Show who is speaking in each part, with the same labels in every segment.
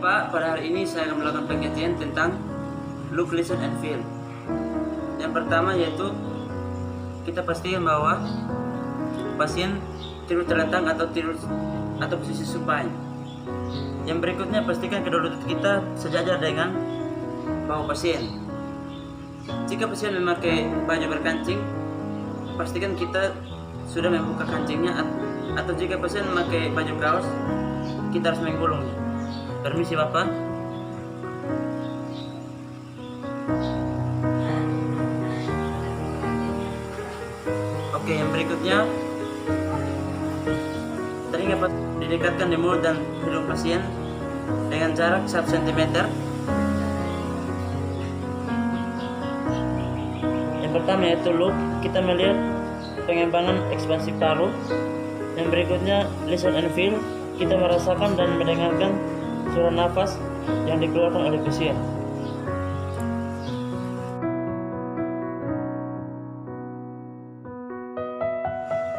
Speaker 1: Bapak, pada hari ini saya akan melakukan penelitian tentang look, listen, and feel. Yang pertama yaitu kita pastikan bahwa pasien tidur terlentang atau posisi supine. Yang berikutnya, pastikan kedua lutut kita sejajar dengan bahu pasien. Jika pasien memakai baju berkancing, pastikan kita sudah membuka kancingnya, atau jika pasien memakai baju kaos, kita harus menggulungnya. Permisi Bapak. Oke, yang berikutnya, telinga didekatkan di mulut dan hidung pasien dengan jarak 1 cm. Yang pertama yaitu look, kita melihat pengembangan ekspansi paru. Yang berikutnya listen and feel, kita merasakan dan mendengarkan suara nafas yang dikeluarkan oleh pasien.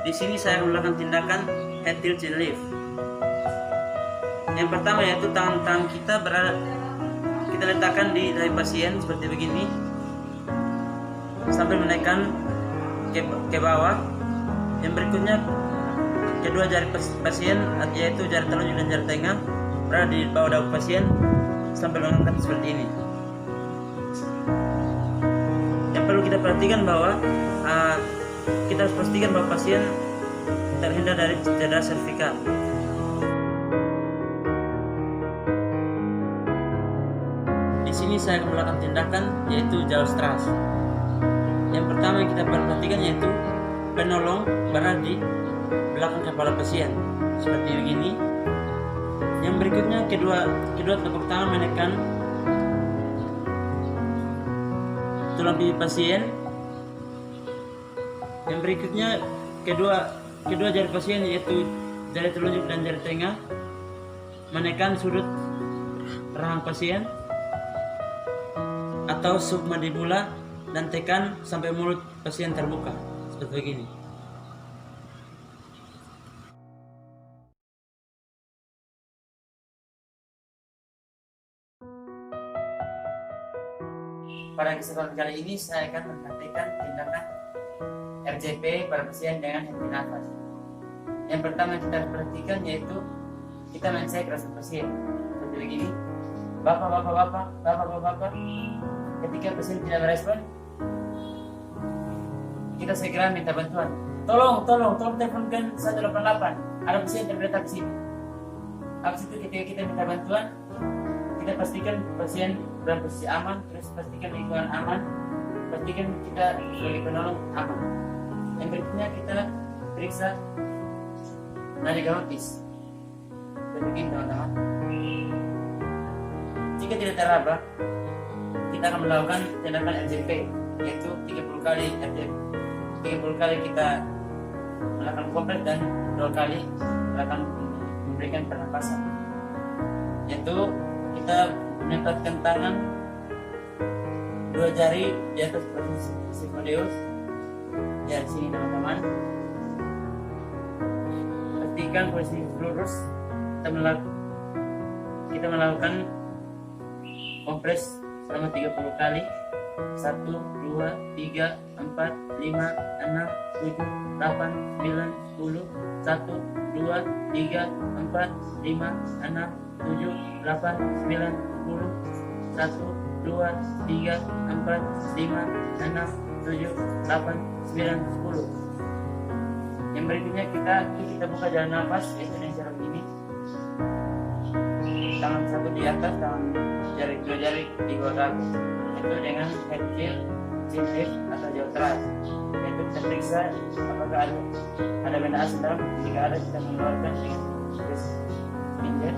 Speaker 1: Di sini saya akan melakukan tindakan head tilt chin lift. Yang pertama yaitu tangan-tangan kita letakkan di dahi pasien seperti begini, sambil menaikkan ke bawah. Yang berikutnya, kedua jari pasien yaitu jari telunjuk dan jari tengah berada di bawah dagu pasien sambil mengangkat seperti ini. Yang perlu kita perhatikan bahwa kita harus pastikan bahwa pasien terhindar dari cedera servikal. Di sini saya akan melakukan tindakan yaitu jaw thrust. Yang pertama yang kita perhatikan yaitu penolong berada di belakang kepala pasien seperti begini. Yang berikutnya, kedua telapak tangan menekan tulang pipi pasien. Yang berikutnya, kedua jari pasien yaitu jari telunjuk dan jari tengah menekan sudut rahang pasien atau submandibula dan tekan sampai mulut pasien terbuka seperti begini. Pada kesempatan kali ini saya akan mempraktikkan tindakan RCP pada pasien dengan henti nafas. Yang pertama yang kita perhatikan yaitu kita mencek rasa pasien seperti begini. Bapak. Ketika pasien tidak merespon, kita segera minta bantuan. Tolong teleponkan 188. Ada pasien tergeletak di sini. Habis itu ketika kita minta bantuan, kita pastikan pasien dalam posisi aman, terus pastikan lingkungan aman, pastikan kita sebagai penolong aman. Yang berikutnya kita periksa nadi karotis. Begini teman-teman. Jika tidak teraba, kita akan melakukan tindakan RCP yaitu 30 kali RCP. 30 kali kita melakukan kompres dan 2 kali melakukan memberikan pernapasan. Yaitu kita menempatkan tangan 2 jari di atas posisi sigmoideus. Ya, di sini teman-teman. Pastikan posisi lurus. Kita melakukan kompres selama 30 kali. 1, 2, 3, 4, 5, 6, 7, 8, 9, 10. 1, 2, 3, 4, 5, 6, 7, 8, 9, 10. 1, 2, 3, 4, 5, 6, 7, 8, 9, 10. Yang berikutnya kita buka jalan nafas yaitu dengan cara ini. Tangan satu di atas, dua jari di bawah dagu. Itu dengan head tilt, chin lift atau jaw thrust. Yaitu kita periksa apakah ada benda asing dalam. Jika ada, kita mengeluarkan dengan pinjet.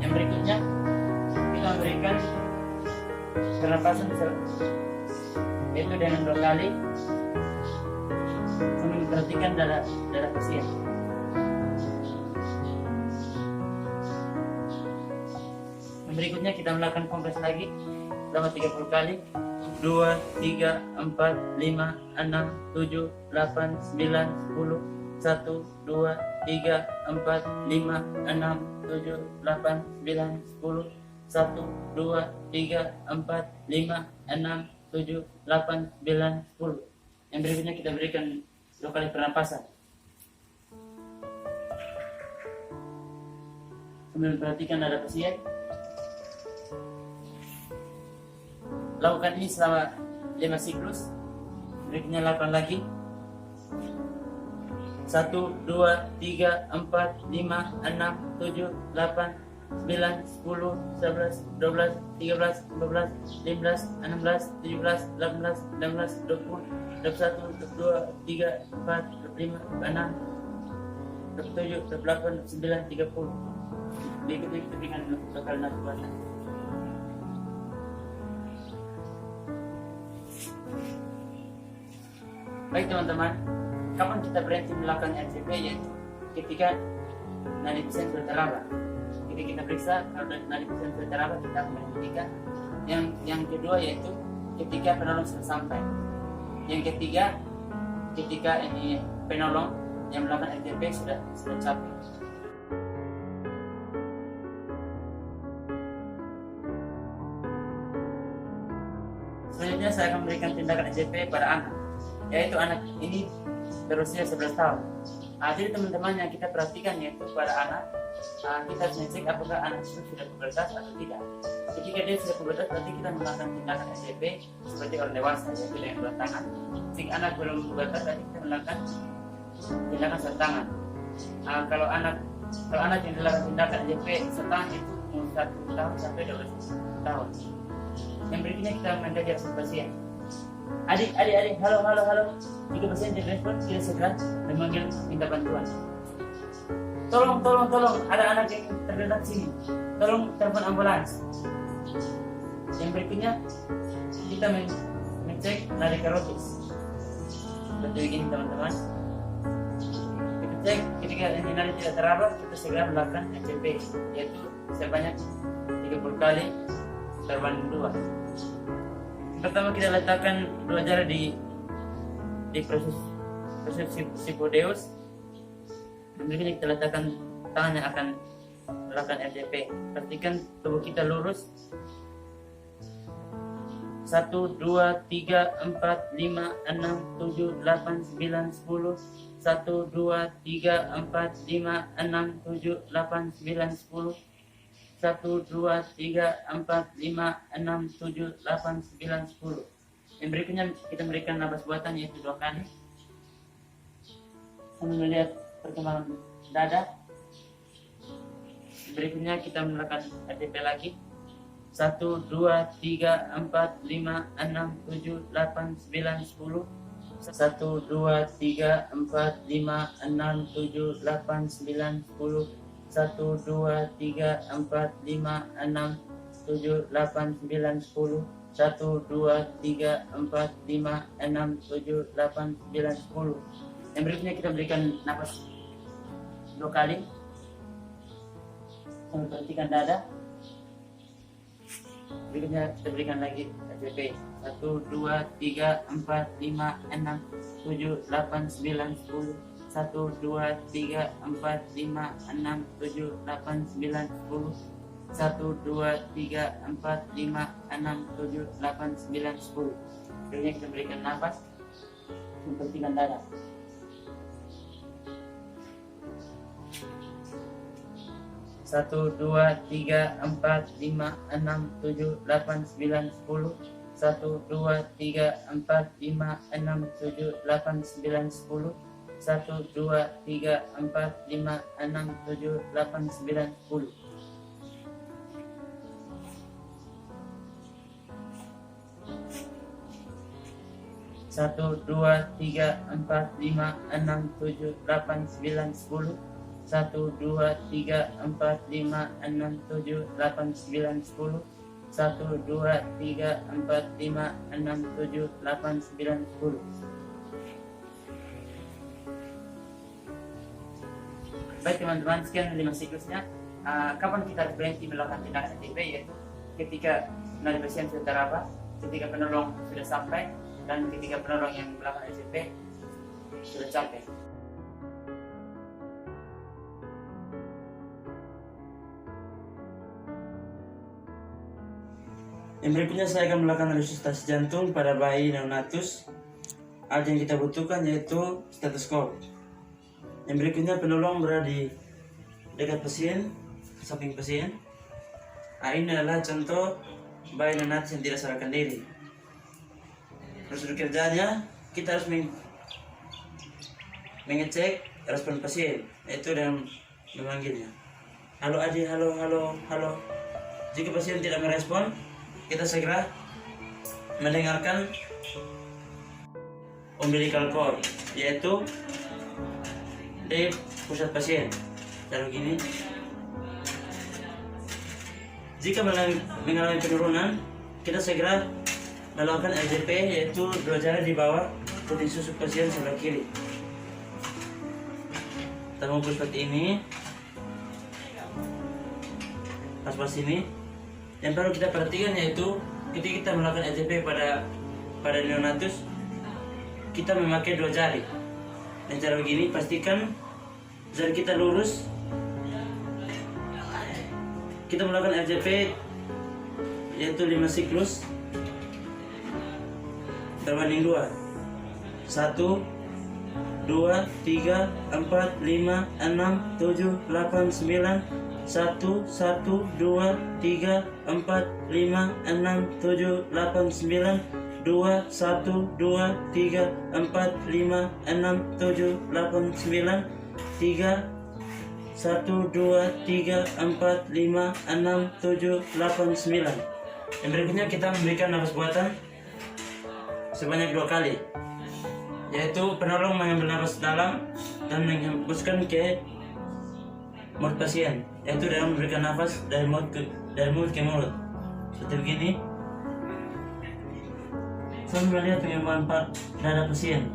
Speaker 1: Yang berikutnya kita memberikan pernapasan yaitu dengan 2 kali sambil memperhatikan dada pasien. Yang berikutnya kita melakukan kompres lagi selama 30 kali. 2, 3, 4, 5, 6, 7, 8, 9, 10. 1, 2, 3, 4, 5, 6, 7, 8, 9, 10. 1, 2, 3, 4, 5, 6, 7, 8, 9, 10. Yang berikutnya kita berikan 2 kali pernapasan. Sambil perhatikan nada pasien. Lakukan ini selama 5 siklus. Berikutnya lakukan lagi. 1, 2, 3, 4, 5, 6, 7, 8, 9, 10, 11, 12, 13, 14, 15, 16, 17, 18, 19, 20, 21, 22, 23, 24, 25, 26, 27, 28, 29, 30. Berikutnya kita berikan 2 kali nafas. Baik teman-teman, kapan kita berhenti melakukan RCP? Yaitu ketika nadi pasien sudah teraba. Ketika kita periksa kalau nadi pasien sudah teraba, kita akan berhentikan. Yang kedua yaitu ketika penolong sudah sampai. Yang ketiga, ketika ini penolong yang melakukan RCP sudah capai. Selanjutnya saya akan memberikan tindakan RCP pada anak, yaitu anak ini berusia 11 tahun. Jadi teman-teman yang kita perhatikan yaitu pada anak, kita harus mengecek apakah anak itu sudah pubertas atau tidak. Ketika dia sudah pubertas, berarti kita melakukan tindakan RCP seperti orang dewasa, yaitu dengan dua tangan. Jika anak belum pubertas, berarti kita melakukan tindakan satu tangan. Kalau anak yang dilakukan tindakan RCP setangan itu umur 1 tahun sampai 12 tahun. Yang berikutnya kita mengajar pasien. Adik, halo. Jika pasien tidak respon, kita segera memanggil minta bantuan. Tolong, ada anak yang tergeletak sini. Tolong telepon ambulans. Yang berikutnya kita mengecek nadi karotis. Seperti ini teman-teman. Kita cek ketika ini nadi tidak teraba, kita segera melakukan RCP, yaitu sebanyak 30 kali terbanding 2. Pertama kita letakkan 2 jari di proses sipodeus. Kemudian kita letakkan tangan yang akan melakukan RCP. Pastikan tubuh kita lurus. 1, 2, 3, 4, 5, 6, 7, 8, 9, 10. 1, 2, 3, 4, 5, 6, 7, 8, 9, 10. 1, 2, 3, 4, 5, 6, 7, 8, 9, 10. Yang berikutnya kita berikan nafas buatan yaitu 2 kali. Sambil melihat perkembangan dada. Berikutnya kita melakukan RCP lagi. 1, 2, 3, 4, 5, 6, 7, 8, 9, 10. 1, 2, 3, 4, 5, 6, 7, 8, 9, 10. 1, 2, 3, 4, 5, 6, 7, 8, 9, 10. 1, 2, 3, 4, 5, 6, 7, 8, 9, 10. Yang berikutnya kita berikan nafas 2 kali. Sambil perhatikan dada. Berikutnya kita berikan lagi RCP. 1, 2, 3, 4, 5, 6, 7, 8, 9, 10. 1, 2, 3, 4, 5, 6, 7, 8, 9, 10. 1, 2, 3, 4, 5, 6, 7, 8, 9, 10. Akhirnya kita berikan nafas. Memperhatikan dada. 1, 2, 3, 4, 5, 6, 7, 8, 9, 10. 1, 2, 3, 4, 5, 6, 7, 8, 9, 10. 1, 2, 3, 4, 5, 6, 7, 8, 9, 10. Satu, 2, 3, 4, 5, 6, 7, 8, 9, 10. 1, 2, 3, 4, 5, 6, 7, 8, 9, 10. 1, 2, 3, 4, 5, 6, 7, 8, 9, 10. Baik teman-teman, sekian 5 siklusnya. Kapan kita harus berhenti melakukan tindakan RCP, yaitu ketika nadi pasien sudah teraba, ketika penolong sudah sampai, dan ketika penolong yang melakukan RCP sudah capai. Yang berikutnya saya akan melakukan resusitasi jantung pada bayi neonatus. Alat yang kita butuhkan yaitu stetoskop. Yang berikutnya penolong berada di dekat pasien, samping pasien. Ini adalah contoh bayi neonatus yang tidak sadarkan diri. Prosedur kerjanya kita harus mengecek respon pasien, yaitu dengan memanggilnya. Halo Adi, halo, halo, halo. Jika pasien tidak merespon, kita segera mendengarkan umbilical cord, yaitu di pusat pasien. Lalu gini. Jika mengalami penurunan, kita segera melakukan RJP, yaitu 2 jari di bawah puting susuk pasien sebelah kiri. Kita mengukur seperti ini, pas ini. Yang perlu kita perhatikan yaitu ketika kita melakukan RJP pada neonatus, kita memakai 2 jari. Dan cara begini, pastikan jari kita lurus. Kita melakukan RJP yaitu 5 siklus berbanding 2. 1, 2, 3, 4, 5, 6, 7, 8, 9. 1, 1, 2, 3, 4, 5, 6, 7, 8, 9. 2, 1, 2, 3, 4, 5, 6, 7, 8, 9. 3, 1, 2, 3, 4, 5, 6, 7, 8, 9. Yang berikutnya kita memberikan nafas buatan sebanyak 2 kali, yaitu penolong mengambil nafas dalam dan menghembuskan ke mulut pasien, yaitu dengan memberikan nafas dari mulut ke mulut seperti begini sambil melihat pengembangan dada pasien.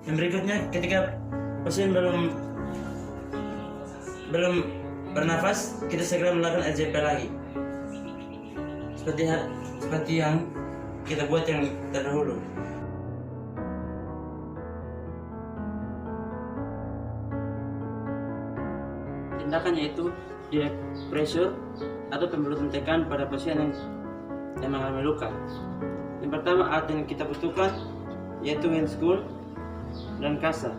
Speaker 1: Yang berikutnya, ketika pasien belum bernafas, kita segera melakukan RJP lagi seperti yang kita buat yang terdahulu. Tindakan yaitu direct pressure atau pembelutan tekan pada pasien yang mengalami luka. Yang pertama, alat yang kita butuhkan yaitu hand school dan kasa.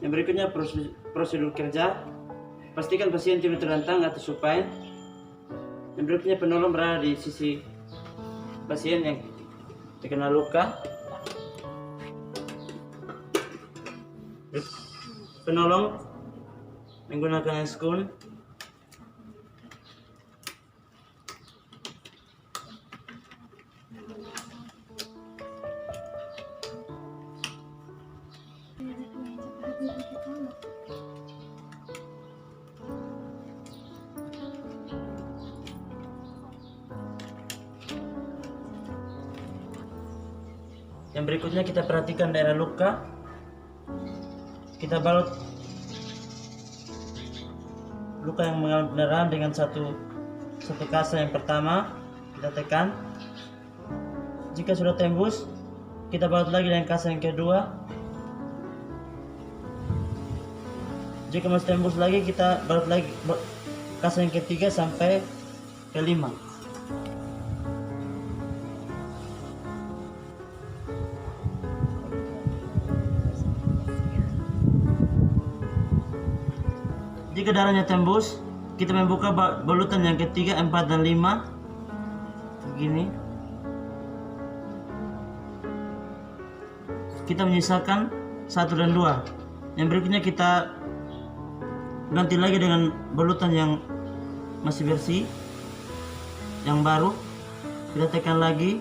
Speaker 1: Yang berikutnya prosedur kerja, pastikan pasien tidak terlentang atau supine. Yang berikutnya penolong berada di sisi pasien yang terkena luka. Penolong menggunakan hand school. Yang berikutnya kita perhatikan daerah luka. Kita balut luka yang mengalami pendarahan dengan satu kasa yang pertama, kita tekan. Jika sudah tembus, kita balut lagi dengan kasa yang kedua. Jika masih tembus lagi, kita balut lagi kasa yang ketiga sampai kelima. Jika darahnya tembus, kita membuka balutan yang ketiga, 4 dan 5 begini. Kita menyisakan 1 dan 2. Yang berikutnya kita ganti lagi dengan balutan yang masih bersih, yang baru. Kita tekan lagi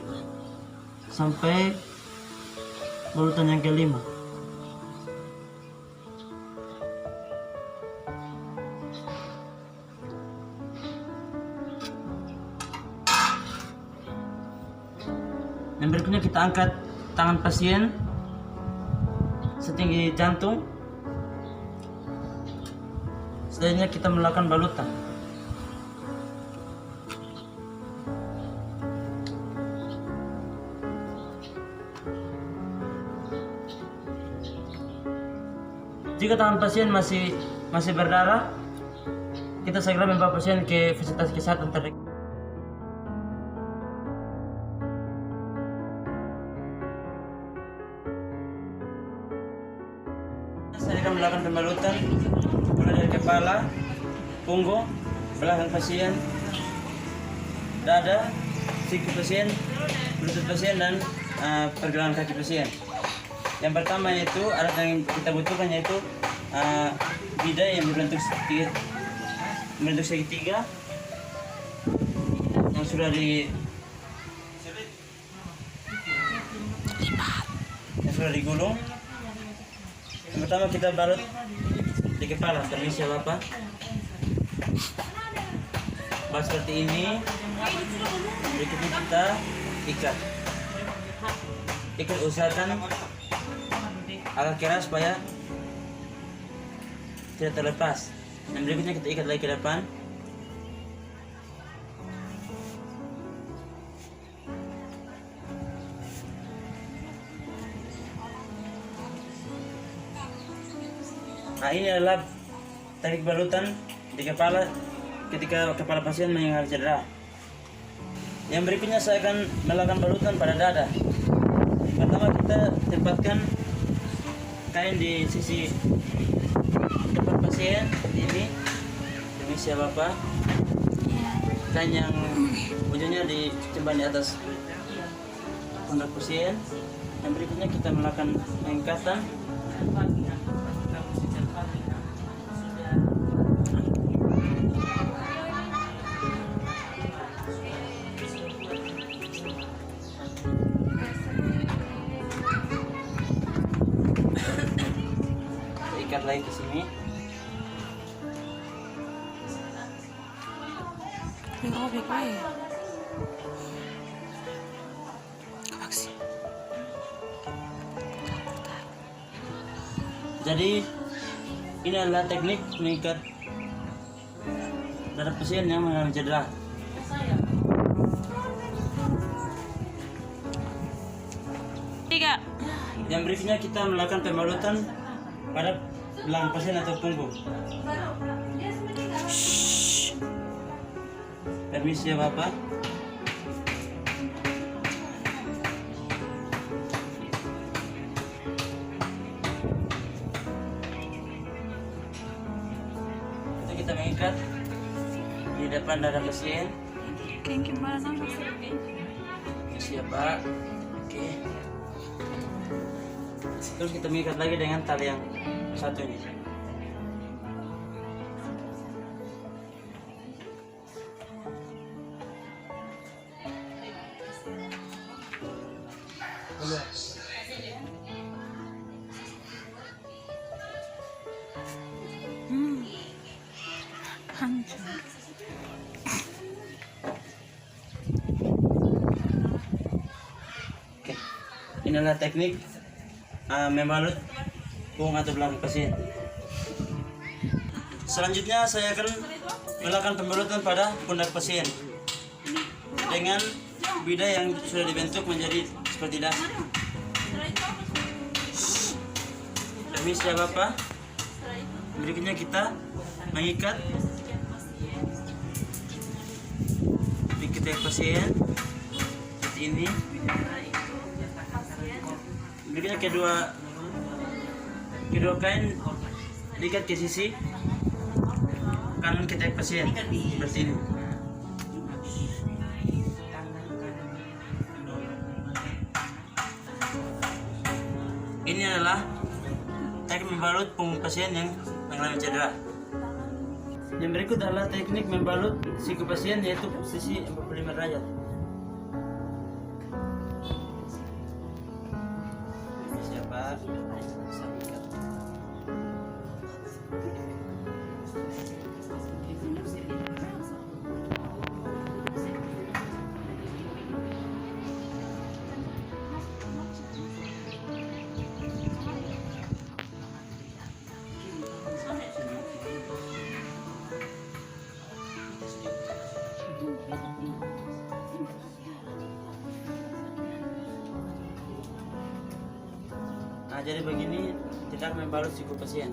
Speaker 1: sampai balutan yang kelima. Yang berikutnya kita angkat tangan pasien setinggi jantung. Selanjutnya kita melakukan balutan. Jika tangan pasien masih berdarah, kita segera membawa pasien ke fasilitas kesehatan terdekat. Saya akan melakukan pembalutan mulai dari kepala, punggung, belakang pasien, dada, siku pasien, lutut pasien, dan pergelangan kaki pasien. Yang pertama yaitu alat yang kita butuhkan yaitu bidai yang berbentuk segitiga yang sudah digulung. Yang pertama kita balut di kepala, permisi Bapak. Balut seperti ini. Berikutnya kita ikat, usahakan agak keras supaya tidak terlepas. Dan berikutnya kita ikat lagi ke depan. Nah, ini adalah teknik balutan di kepala ketika kepala pasien mengalami cedera. Yang berikutnya saya akan melakukan balutan pada dada. Pertama kita tempatkan kain di sisi depan pasien ini, permisi Bapak. Kain yang ujungnya dicemban di atas pundak pasien. Yang berikutnya kita melakukan pengikatan. Ikat lagi ke sini. Jadi ini adalah teknik mengikat dada pasien yang mengalami cedera. Yang berikutnya kita melakukan pembalutan pada belakang pasien atau punggung. Permisi ya Bapak. Itu kita mengikat di depan dada pasien. Siapa? Oke. Terus kita mengikat lagi dengan tali yang satu ini. Oke. Inilah teknik membalut punggung atau belakang pasien. Selanjutnya saya akan melakukan pembalutan pada pundak pasien dengan bidai yang sudah dibentuk menjadi seperti dasi. Permisi ya Bapak. Berikutnya kita mengikat di ketiak pasien seperti ini. Berikutnya kedua kain diikat ke sisi kanan ketiak pasien seperti ini. Ini adalah teknik membalut punggung pasien yang mengalami cedera. Yang berikut adalah teknik membalut siku pasien yaitu posisi 45 derajat. Siapa? Nah, jadi begini tidak membalut siku pasien.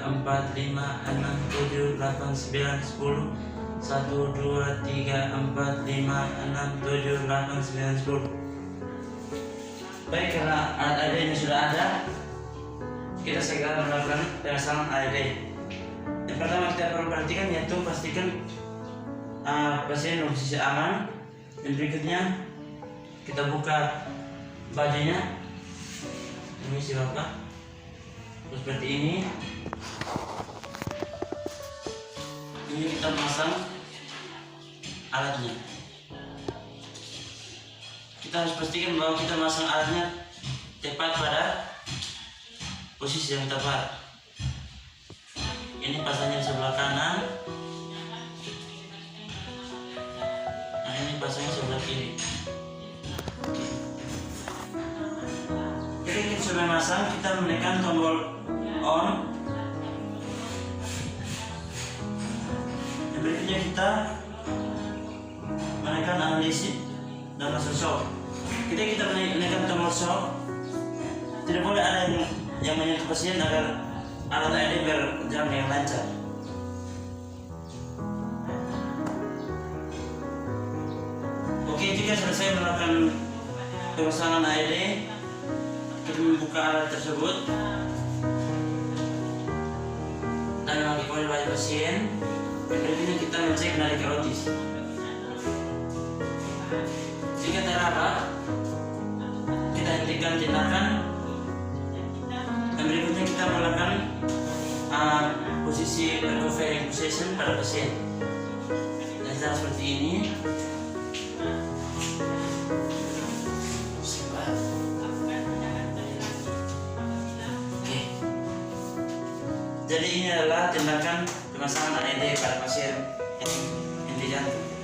Speaker 1: 4, 5, 6, 7, 8, 9, 10. 1, 2, 3, 4, 5, 6, 7, 8, 9, 10. Baik, karena alat AED ini sudah ada, kita segera melakukan pemasangan AED. Yang pertama kita perlu perhatikan yaitu pastikan pasien dalam posisi aman. Dan berikutnya kita buka bajunya. Ini si bapak seperti ini. Ini kita pasang alatnya. Kita harus pastikan bahwa kita masang alatnya tepat pada posisi yang tepat. Ini pasangnya di sebelah kanan. Nah, ini pasangnya sebelah kiri. Jadi kita sudah masang, kita menekan tombol on. Dan berikutnya kita menekan analisis dan langsung shock. Kita menekan tombol shock. Tidak boleh ada yang menyentuh pasien agar alat AED berjalan dengan lancar. Oke, jika selesai melakukan pemasangan AED, kita membuka alat tersebut dan memakai kode wajah pasien. Berikutnya kita mengecek nadi karotis. Jika terdapat, kita hentikan tindakan. Dan berikutnya kita melakukan posisi recovery position pada pasien. Dan cara seperti ini. Oke. Jadi ini adalah tindakan pemasangan AED pada pasien inti jantung.